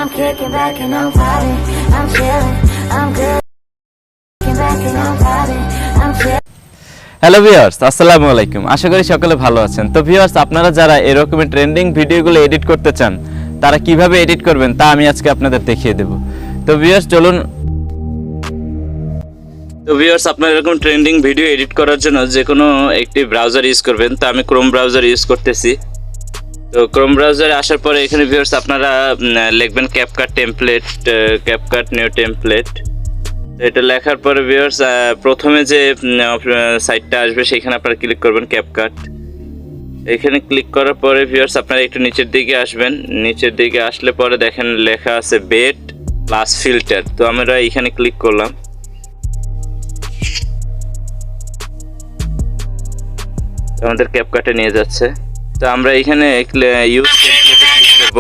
I'm kicking back and I'm vibing. I'm chilling. I'm good. Kicking back and I'm vibing. I'm chilling. Hello viewers, আসসালামু আলাইকুম। আশা করি সকলে ভালো আছেন। তো ভিউয়ার্স, আপনারা যারা এরকমের ট্রেন্ডিং ভিডিওগুলো এডিট করতে চান, তারা কিভাবে এডিট করবেন তা আমি আজকে আপনাদের দেখিয়ে দেব। তো ভিউয়ার্স চলুন। তো ভিউয়ার্স, আপনারা এরকম ট্রেন্ডিং ভিডিও এডিট করার জন্য যে কোনো একটি ব্রাউজার ইউজ করবেন। তো আমি ক্রোম ব্রাউজার ইউজ করতেছি। তো ক্রোম ব্রাউজারে আসার পরে এখানে ভিউয়ার্স আপনারা লিখবেন CapCut template, CapCut new template. এটা লেখার পরে ভিউয়ার্স প্রথমে যে সাইটটা আসবে সেখানে আপনারা ক্লিক করবেন ক্যাপকাট। এখানে ক্লিক করার পরে ভিউয়ার্স আপনারা একটু নিচের দিকে আসবেন। নিচের দিকে আসলে পরে দেখেন লেখা আছে বেড প্লাস ফিল্টার। তো আমরা এখানে ক্লিক করলাম। আমাদের ক্যাপকাটে নিয়ে যাচ্ছে। তো আমরা এখানে ইউজ টেমপ্লেটে ক্লিক করব।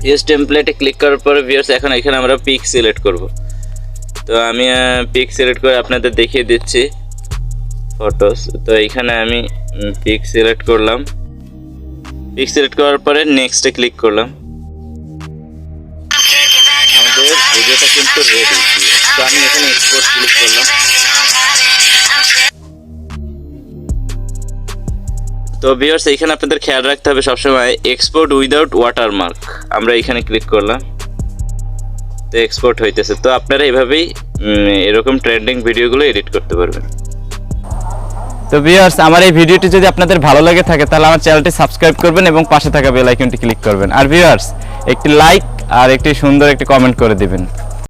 ইউজ টেমপ্লেটে ক্লিক করার পরে ভিউয়ার্স এখন এখানে আমরা পিক সিলেক্ট করব। তো আমি পিক সিলেক্ট করে আপনাদের দেখিয়ে দিচ্ছি ফটোস। তো এখানে আমি পিক সিলেক্ট করলাম। পিক সিলেক্ট করার পরে নেক্সটে ক্লিক করলাম। আমাদের ভিডিওটা কিন্তু রেডি। তো আমি এখানে এক্সপোর্ট ক্লিক করলাম। তো ভিউয়ার্স এখানে আপনাদের খেয়াল রাখতে হবে সবসময় এক্সপোর্ট উইদাউট ওয়াটারমার্ক। আমরা এখানে ক্লিক করলাম। তো এক্সপোর্ট হইতেছে। তো আপনারা এভাবেই এরকম ট্রেন্ডিং ভিডিওগুলো এডিট করতে পারবেন। তো ভিউয়ার্স, আমার এই ভিডিওটি যদি আপনাদের ভালো লাগে থাকে তাহলে আমার চ্যানেলটি সাবস্ক্রাইব করবেন এবং পাশে থাকা বেল আইকনটি ক্লিক করবেন। আর ভিউয়ার্স একটি লাইক আর একটি সুন্দর একটি কমেন্ট করে দিবেন।